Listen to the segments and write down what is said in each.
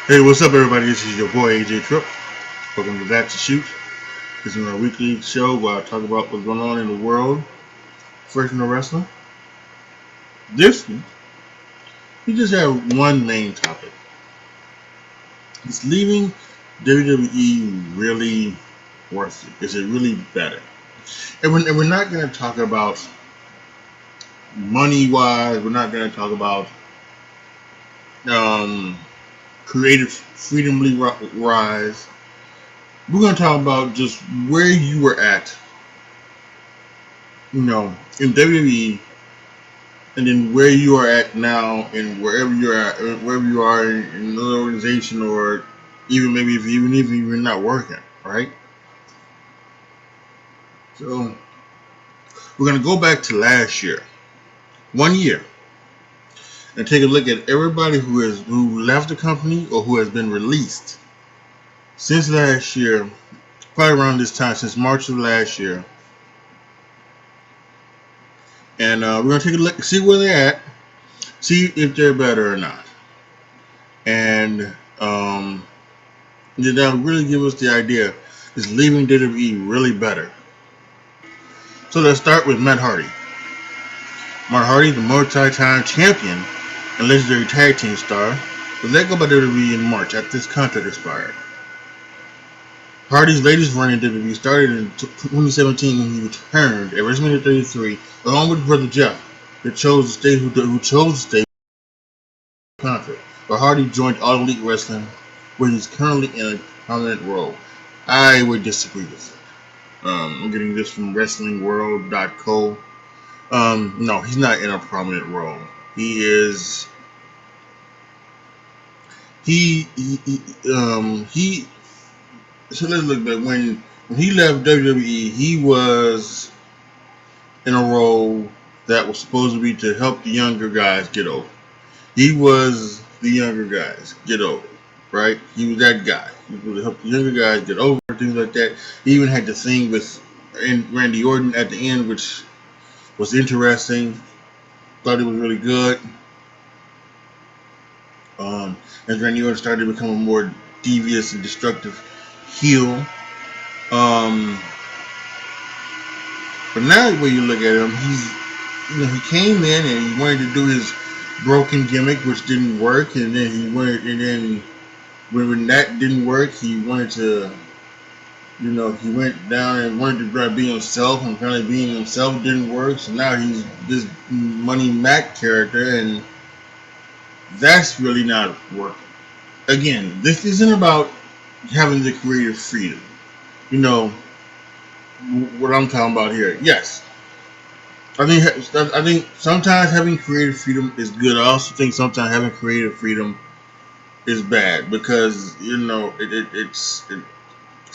Hey, what's up, everybody? This is your boy AJTRIP. Welcome to Back to Shoot. This is our weekly show where I talk about what's going on in the world, professional wrestling. This week, we just have one main topic. Is leaving WWE really worth it? Is it really better? And we're not going to talk about money-wise. We're not going to talk about um, creative freedom-wise. We're going to talk about just where you were at, in WWE, and then where you are at now, and wherever you're at, wherever you are in another organization, or even maybe even if you're not working, right? So we're gonna go back to last year, 1 year, and take a look at everybody who left the company or who has been released since last year, probably around this time, since March of last year, and we're gonna take a look, see where they're at, see if they're better or not, and that'll really give us the idea: is leaving WWE really better? So let's start with Matt Hardy. Matt Hardy, the multi-time champion and legendary tag team star, was let go by WWE in March after his contract expired. Hardy's latest run in WWE started in 2017 when he returned at WrestleMania 33 along with his brother Jeff, who chose to stay contract. But Hardy joined All Elite Wrestling, where he's currently in a prominent role. I would disagree with it. I'm getting this from WrestlingWorld.co. No, he's not in a prominent role. He is. He. So let's look back when he left WWE. He was in a role that was supposed to be to help the younger guys get over. He was the younger guys get over, right? He was that guy. He was to help the younger guys get over, things like that. He even had the thing with Randy Orton at the end, which was interesting. Thought it was really good. As Randy Orton started to become a more devious and destructive heel. But now when you look at him, he came in and he wanted to do his broken gimmick, which didn't work, and then when that didn't work, he wanted to, he went down and wanted to try to be himself, and apparently being himself didn't work. So now he's this Money Mac character, and that's really not working. Again, this isn't about having the creative freedom. You know what I'm talking about here. Yes, I think sometimes having creative freedom is good. I also think sometimes having creative freedom is bad because it's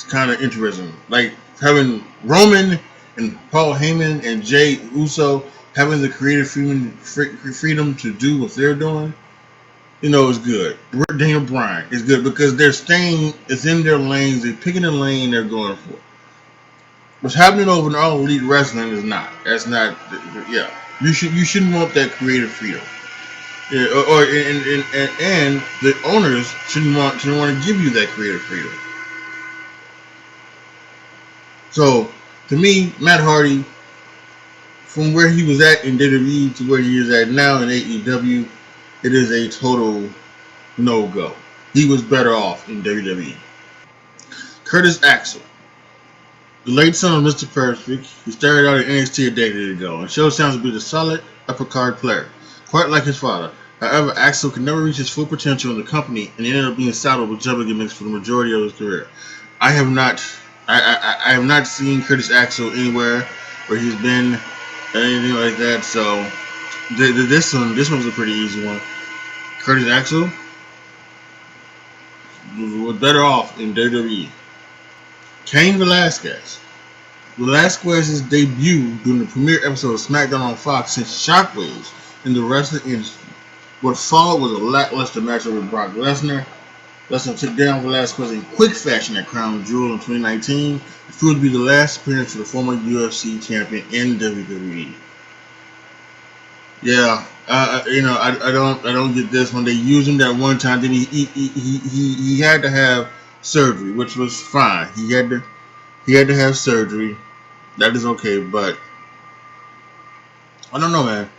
kind of interesting. Like having Roman and Paul Heyman and Jay Uso having the creative freedom to do what they're doing. Is good. Daniel Bryan is good because they're staying. It's in their lanes. They're picking the lane they're going for. What's happening over in All Elite Wrestling is not. That's not. Yeah, you shouldn't want that creative freedom. Yeah, and the owners shouldn't want to give you that creative freedom. So to me, Matt Hardy, from where he was at in WWE to where he is at now in AEW, it is a total no go. He was better off in WWE. Curtis Axel, the late son of Mr. Perfect, he started out in NXT a decade ago and showed signs to be a solid upper card player, quite like his father. However, Axel could never reach his full potential in the company and ended up being saddled with jumping gimmicks for the majority of his career. I have not seen Curtis Axel anywhere where he's been anything like that. So this one's a pretty easy one. Curtis Axel was better off in WWE. Cain Velasquez. Velasquez's debut during the premiere episode of SmackDown on Fox sent shockwaves in the wrestling industry. What followed was a lackluster matchup with Brock Lesnar. Lesnar took down Velasquez in quick fashion at Crown Jewel in 2019. It proved to be the last appearance for the former UFC champion in WWE. Yeah, I don't get this. When they used him that one time, then he had to have surgery, which was fine. He had to have surgery. That is okay, but I don't know, man.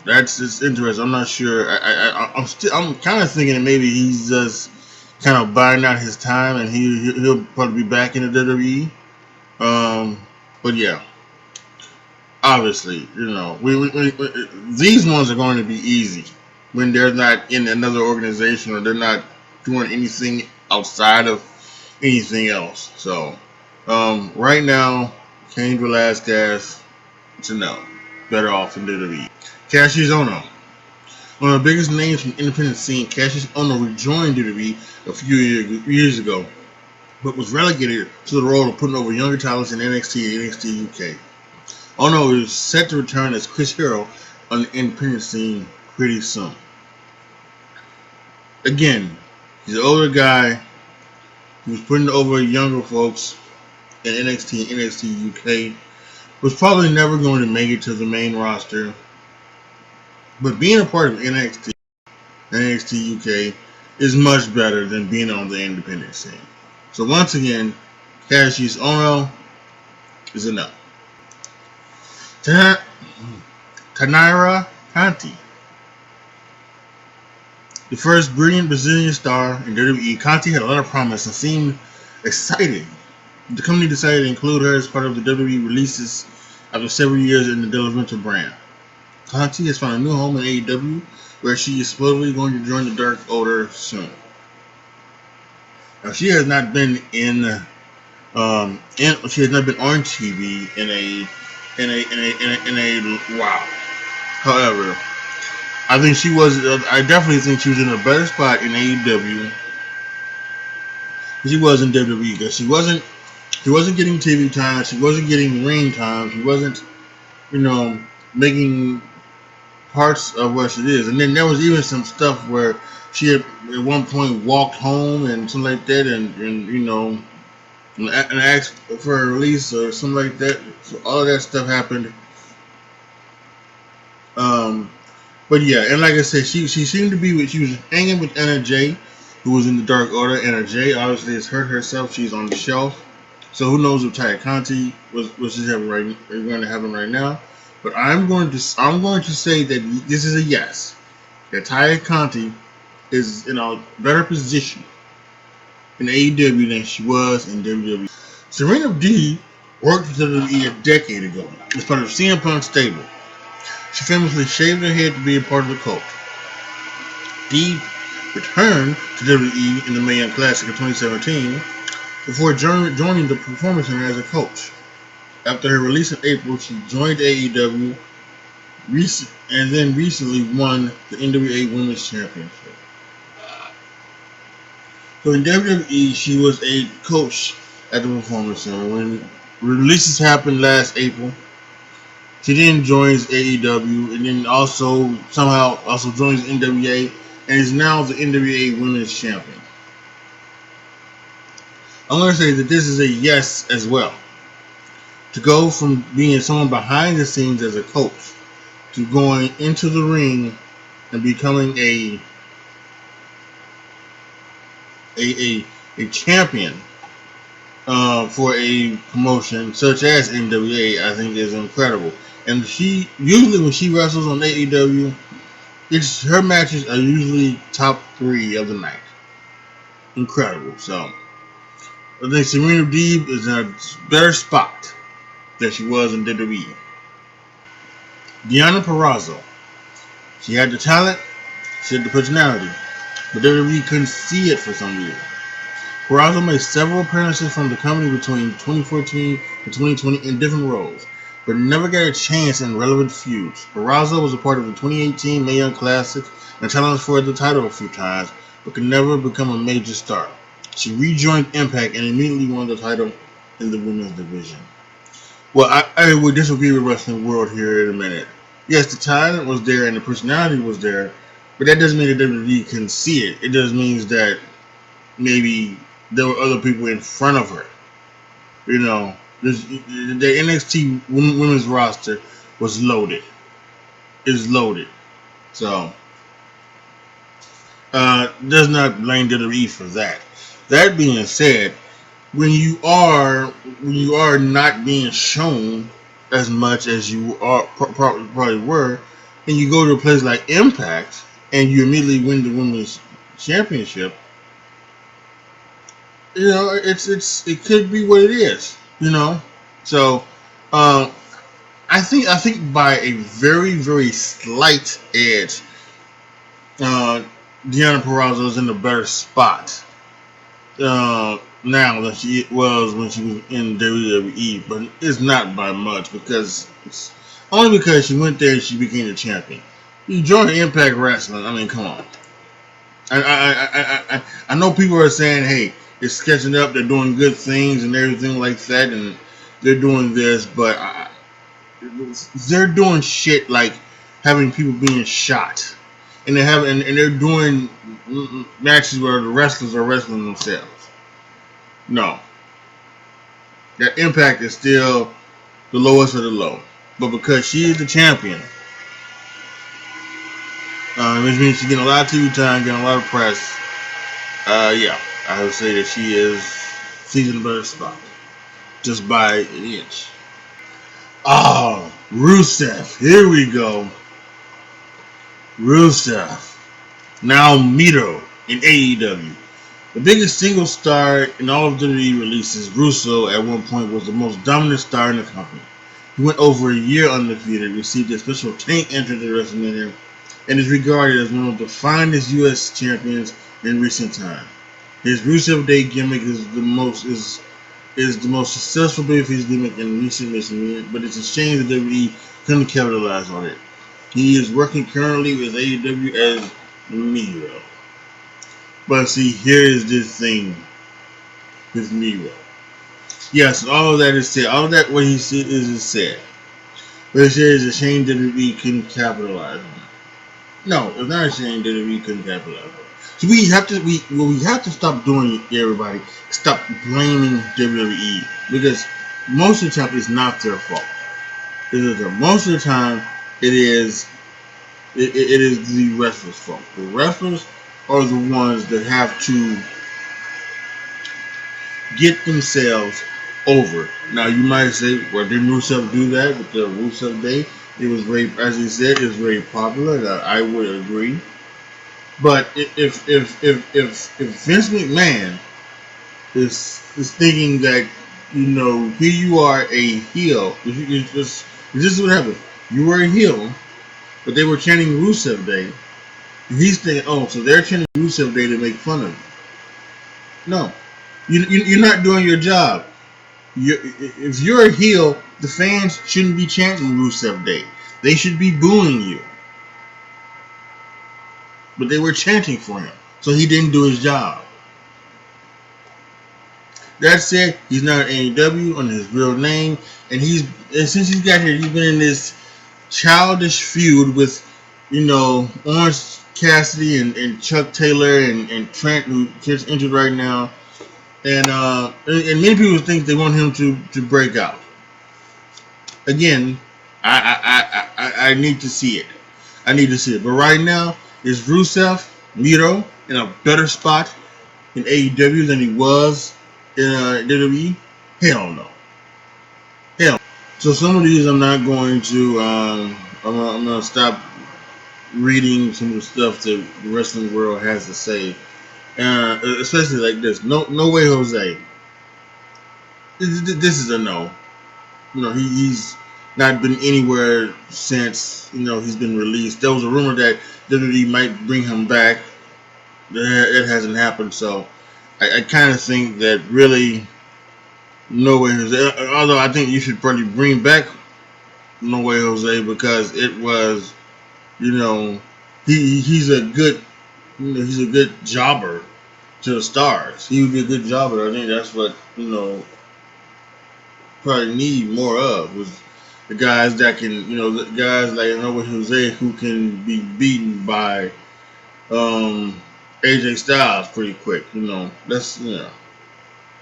That's just interesting. I'm not sure. I'm kind of thinking that maybe he's just kind of buying out his time, and he'll probably be back in the WWE. But yeah, obviously, these ones are going to be easy when they're not in another organization or they're not doing anything outside of anything else. So, right now, Cain Velasquez, it's a no. Better off in WWE. Cassius Ono, one of the biggest names from the independent scene, Cassius Ono rejoined WWE a few years ago, but was relegated to the role of putting over younger talents in NXT and NXT UK. Ono is set to return as Chris Hero on the independent scene pretty soon. Again, he's an older guy who was putting over younger folks in NXT and NXT UK. Was probably never going to make it to the main roster, but being a part of NXT and NXT UK is much better than being on the independent scene. So once again, Cassius Ono is a no. Tanira Conti, the first brilliant Brazilian star in WWE, Conti had a lot of promise and seemed excited. The company decided to include her as part of the WWE releases after several years in the Delaventure brand. Conti has found a new home in AEW, where she is supposedly going to join the Dark Order soon. Now, she has not been she has not been on TV in a wow. However, I definitely think she was in a better spot in AEW than she was in WWE because she wasn't getting TV time, she wasn't getting ring time, she wasn't you know making parts of what she is. And then there was even some stuff where she had at one point walked home and something like that, and asked for a release or something like that. So all of that stuff happened. Um, but yeah, and like I said, she seemed to be she was hanging with Anna Jay, who was in the Dark Order. Anna Jay obviously has hurt herself. She's on the shelf. So who knows if Taya Conti was just having going to happen right now. But I'm going to say that this is a yes. That Taya Conti is in a better position in AEW than she was in WWE. Serena Deeb worked for WWE a decade ago as part of CM Punk's stable. She famously shaved her head to be a part of the cult. Deeb returned to WWE in the Mae Young Classic of 2017 before joining the Performance Center as a coach. After her release in April, she joined AEW and then recently won the NWA Women's Championship. So in WWE, she was a coach at the Performance Center. When releases happened last April, she then joins AEW and then also somehow also joins NWA and is now the NWA Women's Champion. I'm going to say that this is a yes as well. To go from being someone behind the scenes as a coach to going into the ring and becoming a champion for a promotion such as NWA, I think is incredible. And she usually when she wrestles on AEW, her matches are usually top 3 of the night. Incredible. So I think Serena Deeb is in a better spot than she was in WWE. Deonna Purrazzo. She had the talent, she had the personality, but WWE couldn't see it for some reason. Purrazzo made several appearances from the company between 2014 and 2020 in different roles, but never got a chance in relevant feuds. Purrazzo was a part of the 2018 Mae Young Classic and challenged for the title a few times, but could never become a major star. She rejoined Impact and immediately won the title in the women's division. Well, I would disagree with Wrestling World here in a minute. Yes, the talent was there and the personality was there, but that doesn't mean that WWE couldn't see it. It just means that maybe there were other people in front of her. The NXT women's roster was loaded. Is loaded. So does not blame WWE for that. That being said, when you are not being shown as much as you are probably were, and you go to a place like Impact and you immediately win the women's championship, it could be what it is, So um, I think by a very very slight edge, uh, Deanna Purrazzo is in a better spot now than she was when she was in WWE, but it's not by much only because she went there and she became the champion. You joined Impact Wrestling. I mean, come on. I know people are saying, hey, it's sketching up. They're doing good things and everything like that, and they're doing this, but they're doing shit like having people being shot, and they're doing matches where the wrestlers are wrestling themselves. No, that Impact is still the lowest of the low. But because she is the champion, which means she's getting a lot of TV time, getting a lot of press. Yeah, I would say that she's in a better spot, just by an inch. Oh, Rusev, here we go. Rusev, now Mito in AEW. The biggest single star in all of WWE releases, Russo at one point was the most dominant star in the company. He went over a year undefeated, received a special tank entrance at WrestleMania, and is regarded as one of the finest U.S. champions in recent time. His Rusev Day gimmick is the most successful babyface gimmick in recent WrestleMania, but it's a shame that WWE couldn't capitalize on it. He is working currently with AEW as Miro. But see, here is this thing with Miro. Yes, all of that is said. All of that what he said is said. But it says it's a shame that we couldn't capitalize on it. No, it's not a shame that we couldn't capitalize on it. So we have to stop doing it, everybody. Stop blaming WWE because most of the time it's not their fault. Most of the time it is the wrestlers' fault. The wrestlers are the ones that have to get themselves over. Now you might say, well, didn't Rusev do that with the Rusev Day? It was very, as he said, it was very popular. I would agree. But if Vince McMahon is thinking that here you are a heel, this is what happened. You were a heel, but they were chanting Rusev Day. He's thinking, oh, so they're chanting Rusev Day to make fun of you. No, you're not doing your job. If you're a heel, the fans shouldn't be chanting Rusev Day. They should be booing you. But they were chanting for him, so he didn't do his job. That said, he's not an AEW under his real name, and since he's got here, he's been in this childish feud with, Orange Cassidy and Chuck Taylor and Trent, who gets injured right now, and many people think they want him to break out. Again, I need to see it. I need to see it. But right now, is Rusev Miro in a better spot in AEW than he was in WWE? Hell no. Hell. So some of these I'm not going to. I'm gonna stop reading some of the stuff that the wrestling world has to say, especially like this. No way, Jose. This is a no. He's not been anywhere since he's been released. There was a rumor that WWE might bring him back. It hasn't happened, so I kind of think that really No Way Jose. Although I think you should probably bring back No Way Jose because it was, he's a good he's a good jobber to the stars. He would be a good jobber. I think that's what probably need more of was the guys that can, the guys like No Way Jose who can be beaten by AJ Styles pretty quick. That's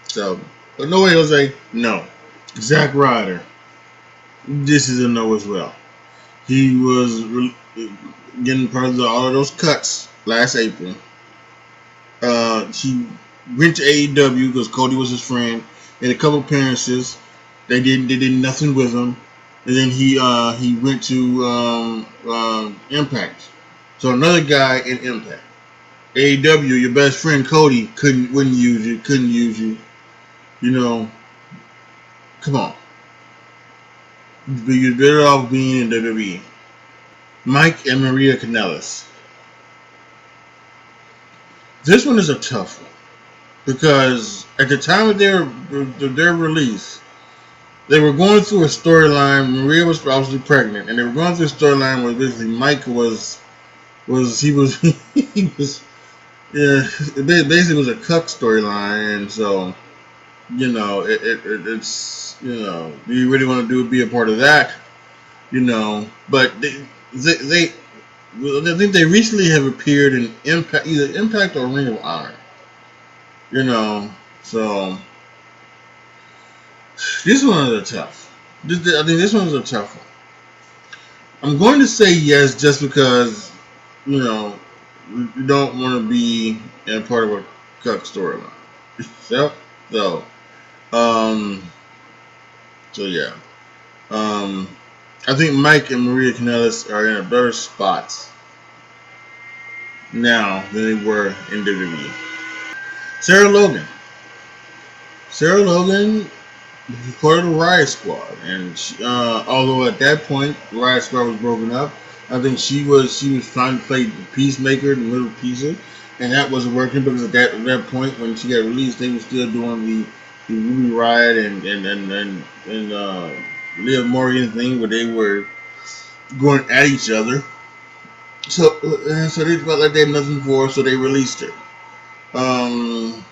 So, but No Way Jose, no. Zack Ryder, this is a no as well. He was getting part of all of those cuts last April. He went to AEW because Cody was his friend. Had a couple appearances. They did nothing with him, and then he went to Impact. So another guy in Impact. AEW, your best friend Cody wouldn't use you, couldn't use you. You know, come on. You're better off being in WWE. Mike and Maria Kanellis. This one is a tough one because at the time of their release, they were going through a storyline. Maria was obviously pregnant, and they were going through a storyline where basically Mike was he was he was yeah, it basically was a cuck storyline, and so it's do you really want to be a part of that? But they I think they recently have appeared in Impact, either Impact or Ring of Honor. You know, so this one is a tough. I think this one's a tough one. I'm going to say yes, just because you know you don't want to be in part of a cuck storyline. Yep. So, um, so yeah. Um, I think Mike and Maria Kanellis are in a better spot now than they were in WWE. Sarah Logan. Sarah Logan was part of the Riot Squad, and although at that point the Riot Squad was broken up, I think she was trying to play the peacemaker, the middle pieces, and that wasn't working because at that point when she got released, they were still doing the Ruby Riot and Liv Morgan thing where they were going at each other. So they felt like they had nothing for her, so they released her. Um,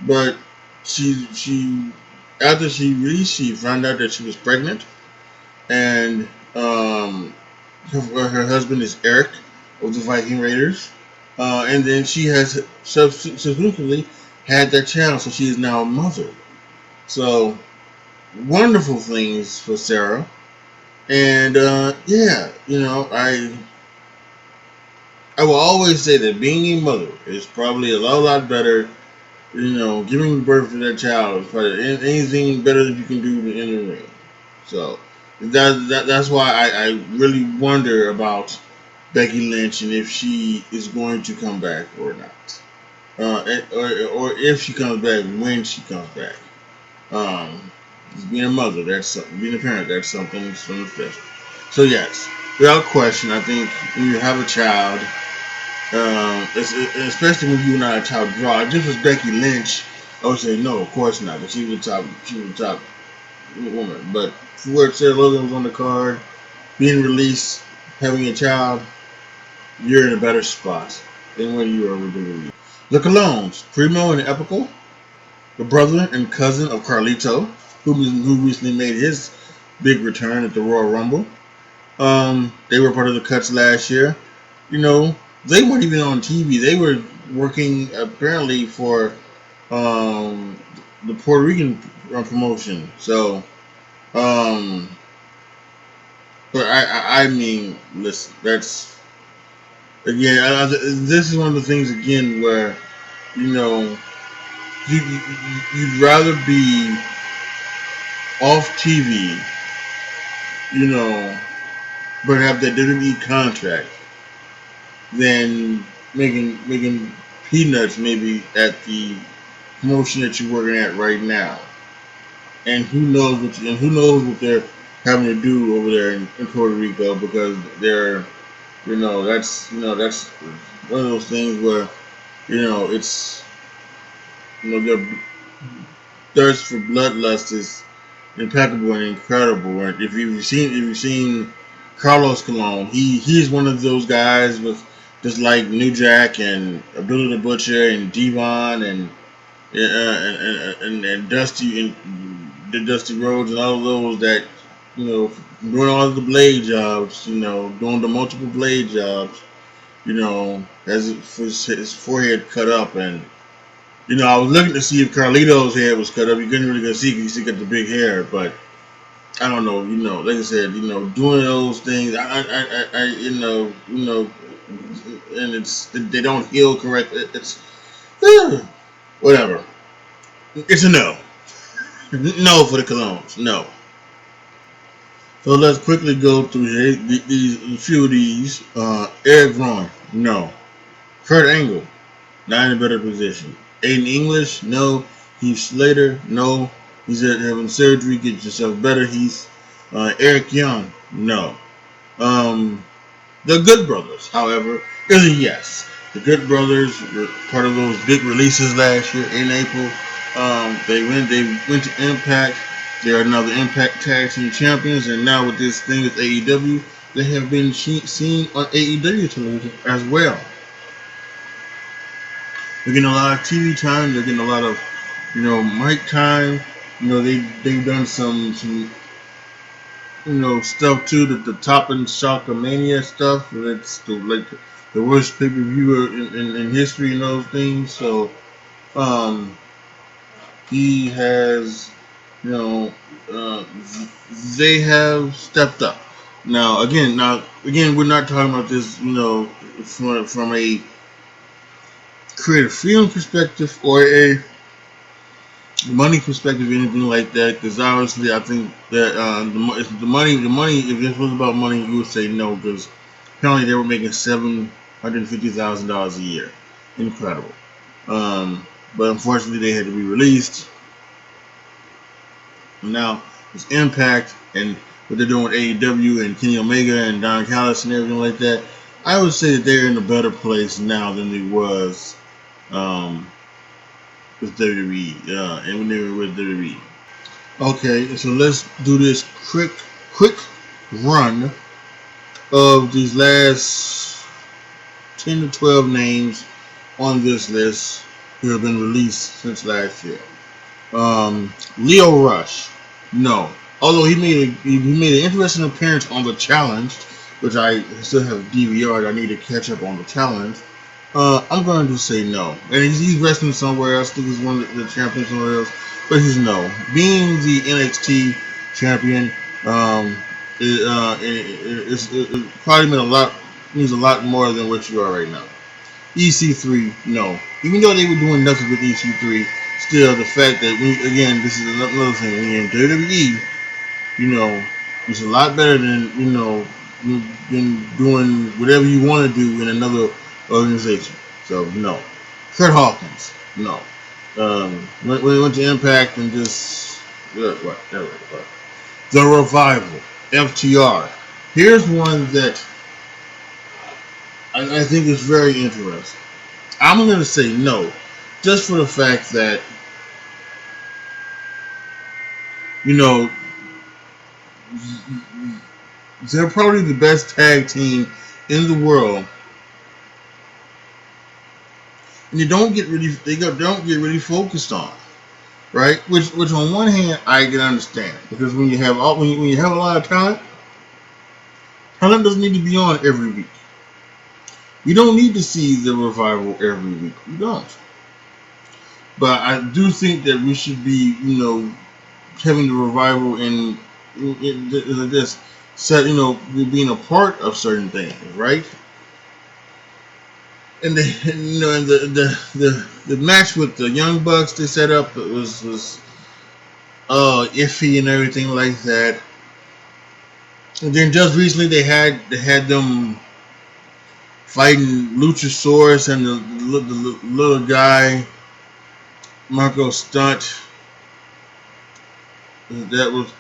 but she after she released, she found out that she was pregnant, and her husband is Eric of the Viking Raiders, and then she has subsequently had that child, so she is now a mother. So wonderful things for Sarah, and yeah, I will always say that being a mother is probably a lot better. Giving birth to that child is probably anything better that you can do in the ring. So that's why I really wonder about Becky Lynch and if she is going to come back or not, or if she comes back, when she comes back. Um, being a mother, that's something. Being a parent, that's something from the fifth. So yes, without question, I think when you have a child, especially when you're not a top draw. If this was Becky Lynch, I would say no, of course not, because she was the top woman. But for where Sarah Logan was on the card, being released, having a child, you're in a better spot than when you were with WWE. The Colognes, Primo and Epical, the brother and cousin of Carlito, who recently made his big return at the Royal Rumble. They were part of the cuts last year. You know, they weren't even on TV. They were working apparently for um, the Puerto Rican promotion. So, um, but I mean, listen, that's again. This is one of the things again where you know you'd rather be off TV, you know, but have that WWE contract than making peanuts maybe at the promotion that you're working at right now. And who knows what they're having to do over there in Puerto Rico, because they're that's one of those things where it's their thirst for bloodlust is impeccable and incredible. And if you've seen Carlos Colon, he's one of those guys with just like New Jack and Abdullah the Butcher and Devon and Dusty and the Dusty Rhodes and all of those that doing all of the blade jobs, doing the multiple blade jobs, has his forehead cut up. And I was looking to see if Carlito's hair was cut up. You couldn't really go see because he still got the big hair, but I don't know, like I said, doing those things, and they don't heal correctly. It's whatever. It's a no. No for the Colognes. No. So let's quickly go through these a few of these. Eric Braun, no. Kurt Angle, not in a better position. Aiden English, no. Heath Slater, no. He's having surgery. Get yourself better, Heath. Eric Young, no. Um, the Good Brothers, however, is a yes. The Good Brothers were part of those big releases last year in April. They went to Impact. They are now the Impact Tag Team Champions, and now with this thing with AEW, they have been seen on AEW television as well. They're getting a lot of TV time. They're getting a lot of, mic time. They've done some stuff too. The Top and Shocker Mania stuff. That's the worst pay per view in history and those things. So um, he has, you know, uh, they have stepped up. Now again, we're not talking about this, from a creative freedom perspective or a money perspective, anything like that. Because obviously, I think that the money. If this was about money, you would say no. Because apparently, they were making $750,000 a year. Incredible. Um, but unfortunately, they had to be released. And now it's Impact and what they're doing with AEW and Kenny Omega and Don Callis and everything like that. I would say that they're in a better place now than they was um, with WWE and when they were with WWE. Okay, so let's do this quick run of these last 10 to 12 names on this list who have been released since last year. Leo Rush, no. Although he made an interesting appearance on the challenge, which I still have DVR'd. I need to catch up on the challenge. I'm going to say no. And he's wrestling somewhere else. I think he's one of the champions somewhere else. But he's no. Being the NXT champion, it probably means a lot more than what you are right now. EC3, no. Even though they were doing nothing with EC3, still the fact that again, this is another thing. When you're in WWE, it's a lot better than doing whatever you want to do in another organization. So no. Kurt Hawkins, no. When he went to Impact and just what? The Revival, FTR. Here's one that I think is very interesting. I'm going to say no, just for the fact that, you know, they're probably the best tag team in the world, and don't get really focused on, right? Which on one hand I can understand, because when you have a lot of talent doesn't need to be on every week. You don't need to see the Revival every week. You don't. But I do think that we should be, having the Revival in this set, being a part of certain things, right? And the match with the Young Bucks they set up was iffy and everything like that. And then just recently they had them fighting Luchasaurus and the little guy Marco Stunt. That was,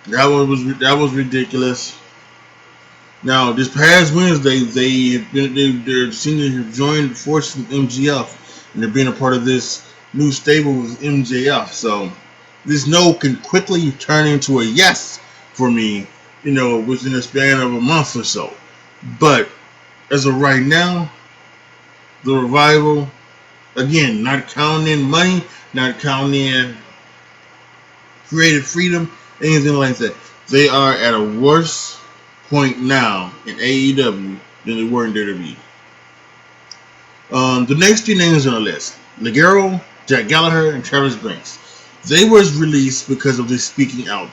that was ridiculous. Now, this past Wednesday, they're seem to have joined forces with MGF, and they're being a part of this new stable with MJF. So, this no can quickly turn into a yes for me, within a span of a month or so. But as of right now, the Revival, again, not counting in money, not counting in creative freedom, anything like that, they are at a worse point now in AEW than they were in WWE. The next three names on the list: Ligero, Jack Gallagher, and Travis Banks. They was released because of their speaking out.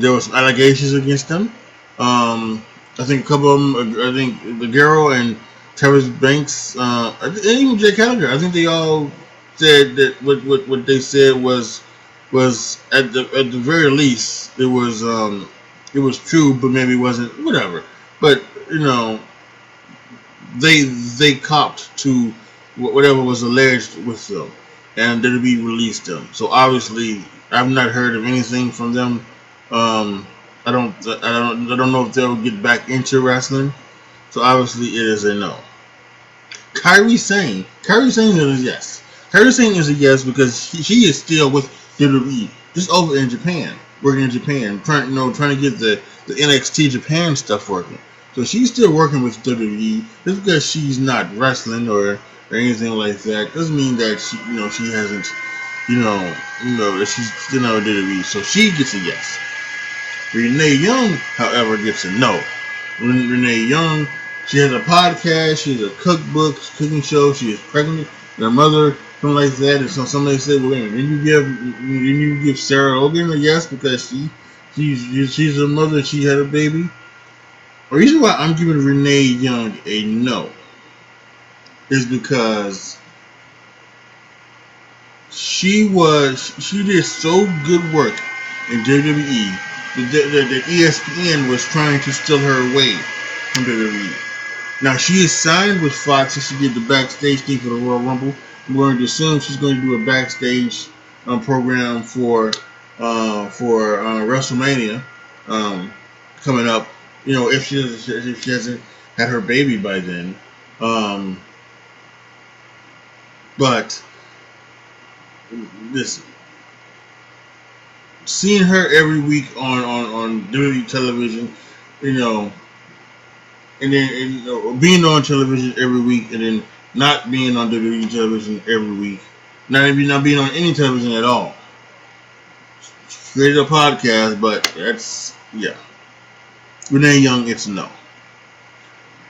There was some allegations against them. Um, I think a couple of them. I think the girl and Travis Banks, and even Jake Gallagher. I think they all said that what they said was at the very least it was true, but maybe it wasn't, whatever. But you know, they copped to whatever was alleged with them, and WWE released them. So obviously, I've not heard of anything from them. Um, I don't know if they'll get back into wrestling. So obviously, it is a no. Kyrie Sane is a yes. Kyrie Sane is a yes because she is still with WWE, just over in Japan, working in Japan, trying to get the NXT Japan stuff working. So she's still working with WWE. Just because she's not wrestling or anything like that doesn't mean that she hasn't that she's still not with WWE. So she gets a yes. Renee Young, however, gets a no. Renee Young, she has a podcast, she has a cookbook, cooking show, she is pregnant, and her mother, something like that. And so somebody said, well, then you give Sarah Logan a yes because she's a mother, she had a baby. The reason why I'm giving Renee Young a no is because she did so good work in WWE that ESPN was trying to steal her away from WWE. Now she is signed with Fox and she did the backstage thing for the Royal Rumble. I'm going to assume she's going to do a backstage program for WrestleMania coming up. If she hasn't had her baby by then, um, but listen, seeing her every week on WWE television, you know, and then being on television every week, and then not being on WWE television every week, not being on any television at all. Created a podcast, but that's yeah. Renee Young, it's a no.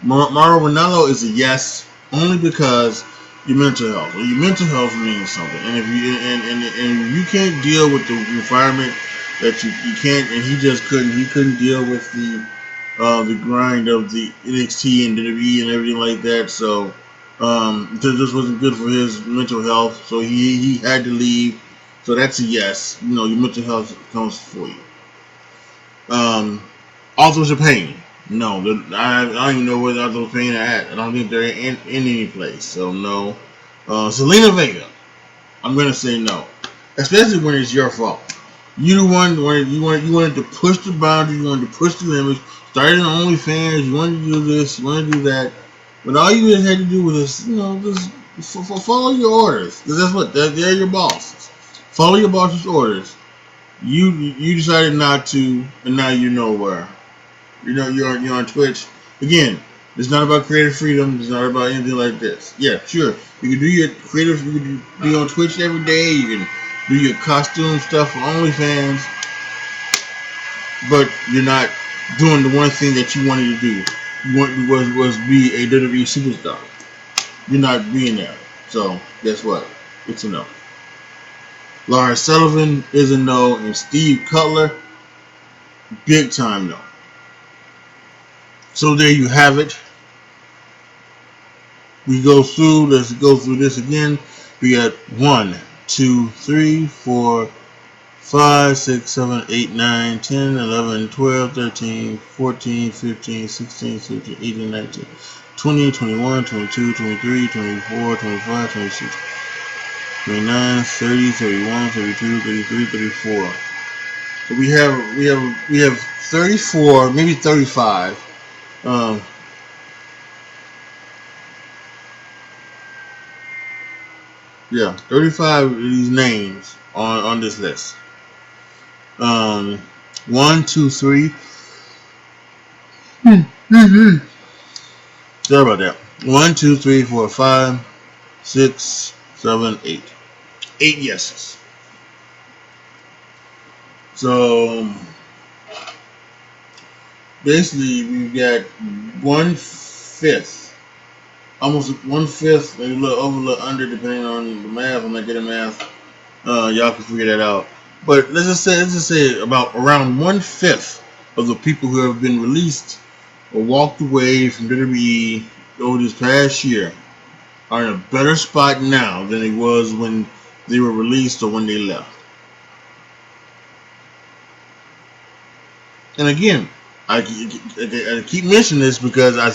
Mauro Ranallo is a yes, only because your mental health. Well, your mental health means something, and if you and you can't deal with the environment that you can't, and he couldn't deal with the grind of the NXT and WWE and everything like that. So this wasn't good for his mental health. So he had to leave. So that's a yes. Your mental health comes for you. Authors of Pain. No, I don't even know where the Authors of Pain are at. I don't think they're in any place. So no. Selena Vega. I'm gonna say no, especially when it's your fault. You the one you wanted to push the boundary, you wanted to push the limits. Started on OnlyFans, you wanted to do this, you wanted to do that, but all you really had to do was just follow your orders. Because they're your bosses. Follow your boss's orders. You decided not to, and now you know where. You're on Twitch again. It's not about creative freedom. It's not about anything like this. Yeah, sure. You can do your creative. You can be on Twitch every day. You can do your costume stuff for OnlyFans, but you're not doing the one thing that you wanted to do. You was be a WWE superstar. You're not being there. So guess what? It's a no. Lars Sullivan is a no, and Steve Cutler, big time no. So there you have it. Let's go through this again. We got 1, 2, 3, 4, 5, 6, 7, 8, 9, 10, 11, 12, 13, 14, 15, 16, 17, 18, 19, 20, 21, 22, 23, 24, 25, 26, 29, 30, 31, 32, 33, 34. So we have 34, maybe 35. Um, yeah, 35 of these names on this list. Um, 1, 2, 3. Sorry about that. 1, 2, 3, 4, 5, 6, 7, 8. 8 yeses. So basically, we've got 1/5, almost 1/5, maybe a little over, a little under, depending on the math. I'm not good at math. Y'all can figure that out. But let's just say about around 1/5 of the people who have been released or walked away from WWE over this past year are in a better spot now than it was when they were released or when they left. And again, I keep mentioning this because I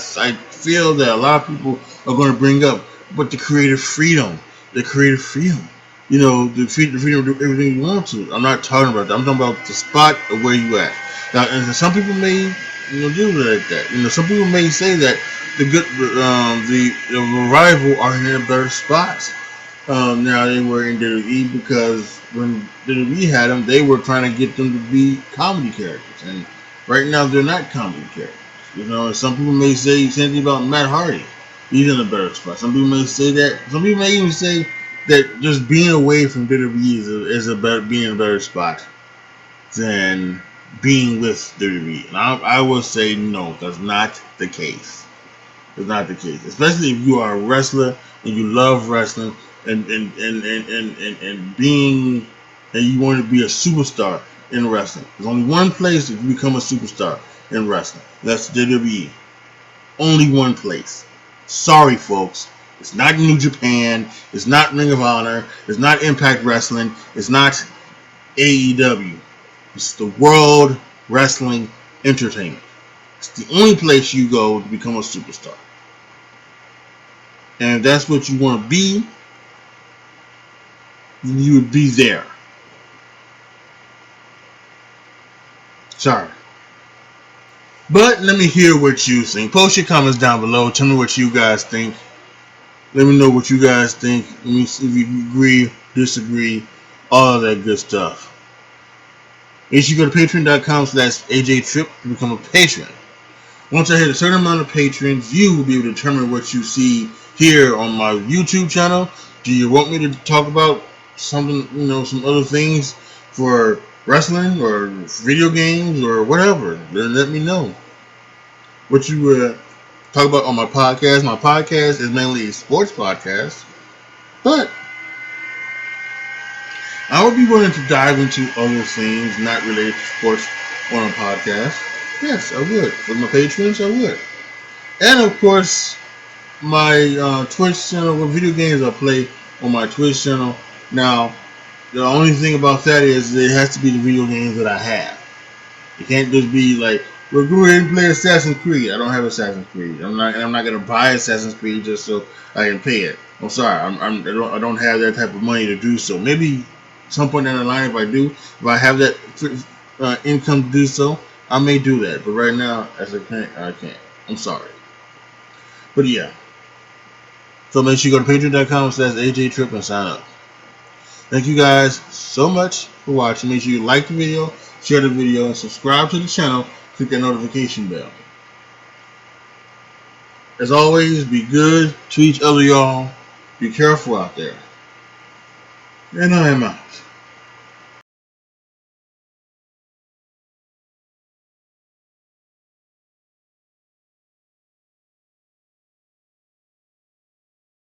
feel that a lot of people are going to bring up, but the creative freedom, the creative freedom, the freedom to do everything you want to. I'm not talking about that. I'm talking about the spot of where you at. Now, and some people may, do it like that. Some people may say that the revival are in a better spot. Now they were in WWE because when WWE had them, they were trying to get them to be comedy characters, and right now they're not comedy characters. Some people may say something about Matt Hardy. He's in a better spot. Some people may say that. Some people may even say that just being away from WWE being in a better spot than being with WWE. And I will say no, that's not the case. It's not the case. Especially if you are a wrestler and you love wrestling and being and you want to be a superstar in wrestling. There's only one place to become a superstar in wrestling. That's WWE. Only one place. Sorry, folks. It's not New Japan. It's not Ring of Honor. It's not Impact Wrestling. It's not AEW. It's the World Wrestling Entertainment. It's the only place you go to become a superstar. And if that's what you want to be, then you would be there. Sorry. But let me hear what you think. Post your comments down below. Tell me what you guys think. Let me know what you guys think. Let me see if you agree, disagree, all of that good stuff. Make sure you go to patreon.com/AJTRIP to become a patron. Once I hit a certain amount of patrons, you will be able to determine what you see here on my YouTube channel. Do you want me to talk about something, some other things for wrestling or video games or whatever? Then let me know what you talk about on my podcast. My podcast is mainly a sports podcast, but I would be willing to dive into other things not related to sports on a podcast. Yes, I would. For my patrons, I would. And of course, my Twitch channel, what video games I play on my Twitch channel. Now, the only thing about that is it has to be the video games that I have. It can't just be like, well, go ahead and play Assassin's Creed. I don't have Assassin's Creed. I'm not gonna buy Assassin's Creed just so I can pay it. I'm sorry. I don't have that type of money to do so. Maybe some point down the line, if I have that income to do so, I may do that. But right now, as I can't. I'm sorry. But yeah. So make sure you go to patreon.com/AJTrip and sign up. Thank you guys so much for watching. Make sure you like the video, share the video, and subscribe to the channel. Click that notification bell. As always, be good to each other, y'all. Be careful out there. And I am out.